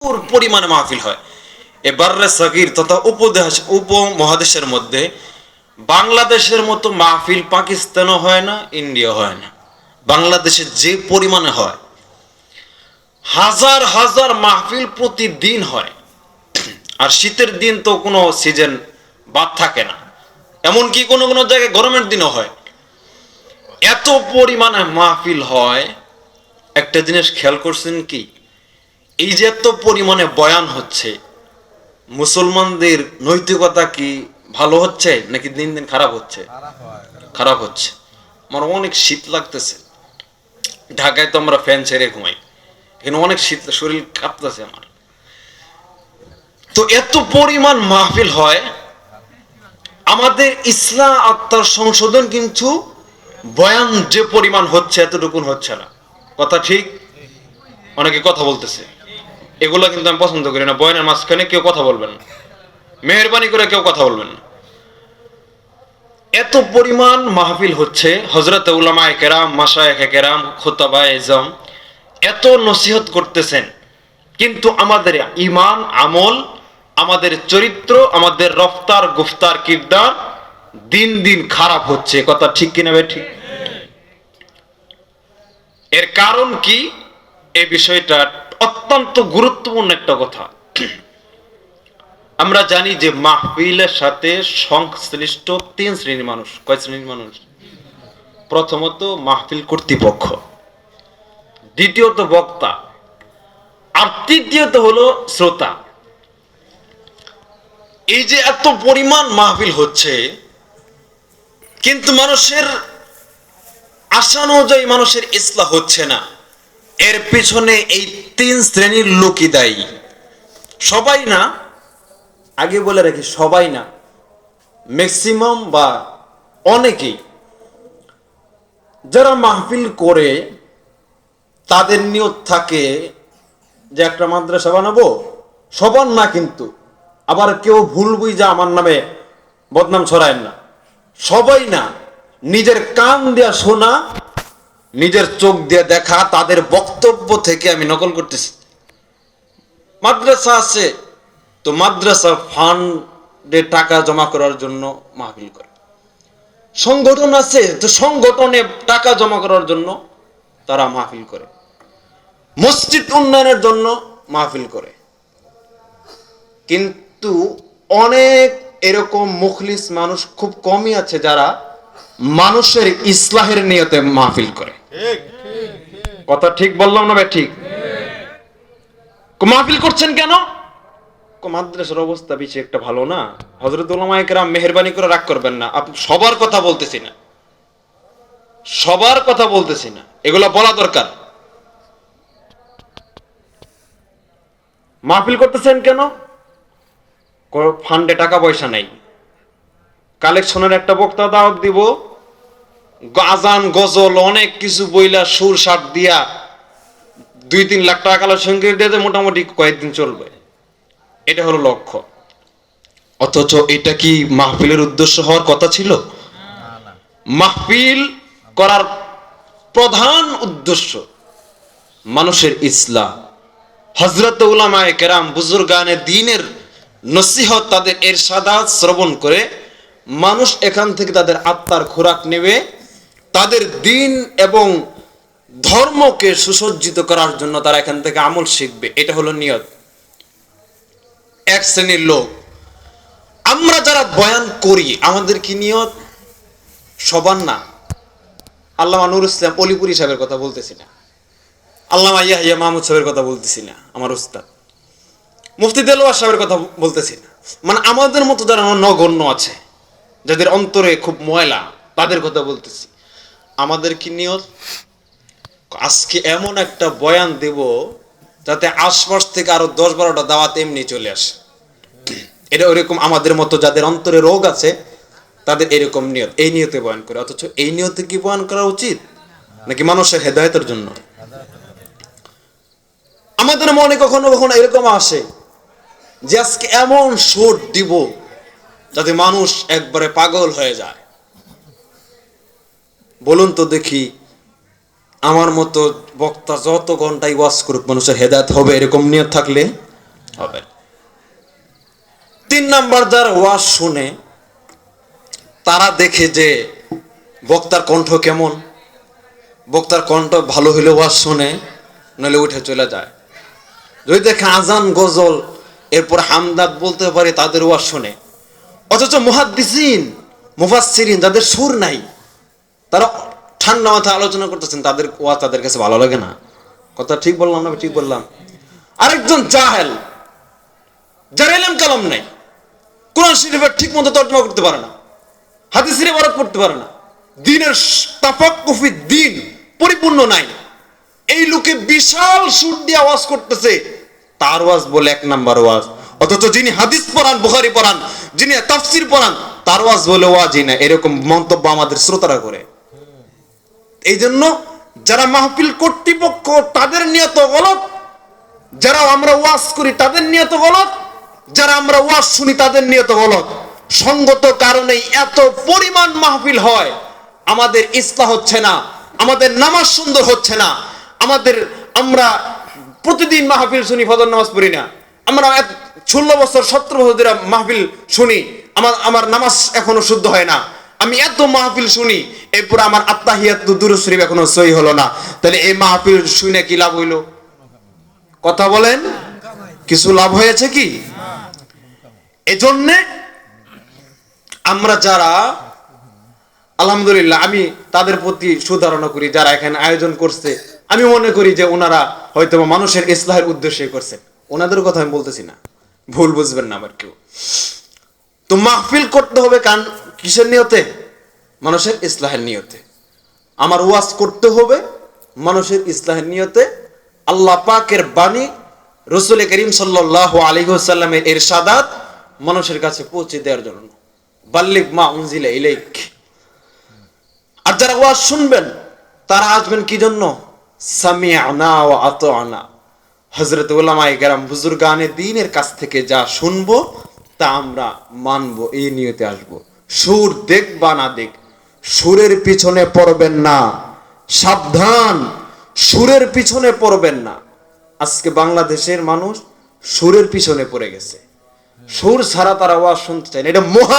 পরিমাণে মাহফিল হয়। এবারে সাগির তথা উপমহাদেশের মধ্যে বাংলাদেশের মতো মাহফিল পাকিস্তানও হয় না, ইন্ডিয়া হয় না। বাংলাদেশে যে পরিমাণে হয়, হাজার হাজার মাহফিল প্রতিদিন হয়। আর শীতের দিন তো কোনো সিজন বাদ থাকে না, এমনকি কোনো কোনো জায়গায় গরমের দিনও হয়। এত পরিমাণে মাহফিল হয়, একটা জিনিস খেয়াল করছেন কি, এই যে এত পরিমাণে বয়ান হচ্ছে, মুসলমানদের নৈতিকতা কি ভালো হচ্ছে নাকি দিন দিন খারাপ হচ্ছে? খারাপ হচ্ছে। আমার অনেক শীত লাগতেছে, ঢাকায় তো আমরা ফ্যান ছেড়ে ঘুমাই, এখানে অনেক শীত, শরীর কাঁপতেছে আমার। তো এত পরিমাণ মাহফিল হয়, আমাদের ইসলাম আত্মার সংশোধন কিন্তু বয়ান যে পরিমাণ হচ্ছে এতটুকুন হচ্ছে না। কথা ঠিক? অনেকে কথা বলতেছে, এগুলো কিন্তু আমি পছন্দ করি না। বয়ানের মাঝখানে কেউ কথা বলবেন না, মেহরবানি করে কেউ কথা বলবেন না। এত পরিমাণ মাহফিল হচ্ছে, হযরত উলামায়ে কেরাম, মাশায়েখে কেরাম, খুতাবায়ে ইজম এত নসিহত করতেছেন, কিন্তু আমাদের ঈমান, আমল, আমাদের চরিত্র, আমাদের রফতার গুফতার কিরদার দিন দিন খারাপ হচ্ছে। কথা ঠিক কিনা ভাই? ঠিক। এর কারণ কি? এই বিষয়টা অত্যন্ত গুরুত্বপূর্ণ একটা কথা। আমরা জানি যে মাহফিলের সাথে সংশ্লিষ্ট তিন শ্রেণীর মানুষ। কয় শ্রেণীর মানুষ? প্রথমত মাহফিল কর্তৃপক্ষ, দ্বিতীয়ত বক্তা, আর তৃতীয়ত হলো শ্রোতা। এই যে এত পরিমাণ মাহফিল হচ্ছে, কিন্তু মানুষের আশা অনুযায়ী মানুষের ইসলাহ হচ্ছে না। এর পিছনে এই তিন শ্রেণীর লোকই দায়ী। সবাই না, আগে বলে রাখি, সবাই না, ম্যাক্সিমাম বা অনেকেই যারা মাহফিল করে তাদের নিয়ত থাকে যে একটা মাদ্রাসা বানাবো। সবার না কিন্তু, আবার কেউ ভুল বুঝা আমার নামে বদনাম ছড়ায় না। সবাই না, নিজের কান দিয়া শোনা, নিজের চোখ দিয়ে দেখা, তাদের বক্তব্য থেকে আমি নকল করতেছি। মাদ্রাসা আছে তো মাদ্রাসা ফান্ডে টাকা জমা করার জন্য মাহফিল করে। সংগঠন আছে তো সংগঠনে টাকা জমা করার জন্য তারা মাহফিল করে। মসজিদ উন্নয়নের জন্য মাহফিল করে। কিন্তু অনেক এরকম মুখলিস মানুষ খুব কমই আছে যারা মানুষের ইসলাহের নিয়তে মাহফিল করে। কথা ঠিক বললাম না ভাই? ঠিক। মাহফিল করছেন কেন? মাদ্রাসার অবস্থা বেশি একটা ভালো না। হযরত উলামায়ে কেরাম, মেহেরবানি করে রাগ করবেন না, আপনি সবার কথা বলতেছি না, সবার কথা বলতেছি না, এগুলা বলা দরকার। মাহফিল করতেছেন কেন? ফান্ডে টাকা পয়সা নাই, কালেকশনের একটা বক্তা দাওয়াত দিব, আজান গজল অনেক কিছু বইলা সুর সাট দিয়া 2-3 লাখ টাকা কালেকশন করে দিয়ে মোটামুটি কয়েকদিন চলবে, এটা হলো লক্ষ্য। অথচ এটা কি মাহফিলের উদ্দেশ্য হওয়ার কথা ছিল? মাহফিল করার প্রধান উদ্দেশ্য মানুষের ইসলাম। হযরত উলামায়ে কেরাম, বুজুর্গানে দ্বীনের নসিহত, তাদের ইরশাদাত শ্রবণ করে মানুষ এখান থেকে তাদের আত্মার খোরাক নেবে, তাদের দ্বীন এবং ধর্মকে সুসজ্জিত করার জন্য তারা এখান থেকে আমল শিখবে। এটা হলো নিয়ত। এক শ্রেণীর লোক, আমরা যারা বয়ান করি আমাদের কি নিয়ত? সবার না। আল্লামা নুরুল ইসলাম অলিপুরি সাহেবের কথা বলতেছি না, আল্লামা ইয়াহিয়া মাহমুদ সাহেবের কথা বলতেছি না, আমার উস্তাদ মুফতি দেলোয়ার সাহেবের কথা বলতেছি না। মানে আমাদের মতো যারা নগণ্য আছে, যাদের অন্তরে খুব ময়লা, তাদের কথা বলতেছি। আমাদের কি নিয়ত? আজকে এমন একটা বয়ান দেব যাতে আশপাশ থেকে আরো 10-12টা দাওয়াত এমনি চলে আসে। এটা ওইরকম আমাদের মতো যাদের অন্তরে রোগ আছে তাদের এরকম নিয়ত, এই নিয়তে বয়ান করে। অথচ এই নিয়তে কি বয়ান করা উচিত নাকি মানুষের হেদায়েতের জন্য? আমাদের মনে কখনো কখনো এরকম আসে যে আজকে এমন সুর দিব যাতে মানুষ একবারে পাগল হয়ে যায়। বলুন তো দেখি, আমার মতো বক্তা যত ঘন্টায় ওয়াজ করুক মানুষের হেদায়েত হবে এরকম নিয়ত থাকলে? হবেন। 3 নাম্বার, যারা ওয়াজ শুনে তারা দেখে যে বক্তার কণ্ঠ কেমন, বক্তার কণ্ঠ ভালো হইলে ওয়াজ শুনে, নইলে উঠে চলে যায়। যদি দেখে আজান গজল এরপর হামদাদ বলতে পারে, তাদের ওয়াজ শুনে। অথচ মুহাদ্দিসিন মুফাসসিরিন যাদের সুর নাই, তারা ঠান্ডা মাথায় আলোচনা করতেছেন, তাদের ওয়াজ তাদের কাছে ভালো লাগে না। কথা ঠিক বললাম না? ঠিক বললাম? আরেকজন জাহেল, যার ইলম কালাম নাই, কোরআন শরীফের ঠিক মতো তর্জমা করতে পারে না, হাদিসের ইবারত পড়তে পারে না, দ্বীনের তাফাক্কুফি দ্বীন পরিপূর্ণ নাই, এই লোকে বিশাল সুর দিয়ে আওয়াজ করতেছে, তার ওয়াজ বলে 1 নাম্বার ওয়াজ। অথচ যিনি হাদিস পড়ান, বুখারী পড়ান, যিনি তাফসীর পড়ান, তার ওয়াজ বলে ওয়াজই না। এরকম মন্তব্য আমাদের শ্রোতারা করে। এই জন্য যারা মাহফিল কর্তৃপক্ষ, তাদের নিয়ত গলত, যারা আমরা ওয়াজ করি তাদের নিয়ত গলত, যারা আমরা ওয়াজ শুনি তাদের নিয়ত গলত। সঙ্গত কারণে এত পরিমাণ মাহফিল হয়, আমাদের ইসলাহ হচ্ছে না, আমাদের নামাজ সুন্দর হচ্ছে না, আমরা প্রতিদিন মাহফিল শুনি, ফজর নামাজ পড়ি না। আমরা 16 বছর 17 বছর ধরে মাহফিল শুনি, আমার নামাজ এখনো শুদ্ধ হয় না। আমি এত মাহফিল শুনি, এরপর আমার আত্তাহিয়াত দুরূদ শরীফ এখনো সহি হলো না। তাহলে এই মাহফিল শুনে কি লাভ হইল? কথা বলেন, কিছু লাভ হয়েছে কি? এজন্যে আমরা যারা, আলহামদুলিল্লাহ, আমি তাদের প্রতি সুধারণা করি, যারা এখানে আয়োজন করছে, আমি মনে করি যে ওনারা হয়তো মানুষের ইসলাহের উদ্দেশ্যে করছেন। ওনাদের কথা আমি বলতেছি না, ভুল বুঝবেন না আবার কেউ। তো মাহফিল করতে হবে কিসের নিয়তে? মানুষের ইসলাহের নিয়তে। আমার ওয়াজ করতে হবে মানুষের ইসলাহের নিয়তে। আল্লাহ পাকের বাণী, রাসূল করিম সাল্লাল্লাহু আলাইহি ওয়াসাল্লামের ইরশাদাত মানুষের কাছে পৌঁছে দেওয়ার জন্য। বাল্লিগ মা উনজিলা ইলাইক। আর যারা ওয়াজ শুনবেন তারা আসবেন কি জন্য? সামি'না ওয়া আতা'না। হযরত উলামায়ে কেরাম, বুজুর্গানে দ্বীনের কাছ থেকে যা শুনবো তা আমরা মানবো, এই নিয়তে আসবো। সুর দেখ বা না দেখ, সুরের পিছনে পড়বেন না, সাবধান, সুরের পিছনে পড়বেন না। আজকে বাংলাদেশের মানুষ সুরের পিছনে পড়ে গেছে, সুর ছাড়া তারা ওয়াজ শুনতে চায় না। এটা মহা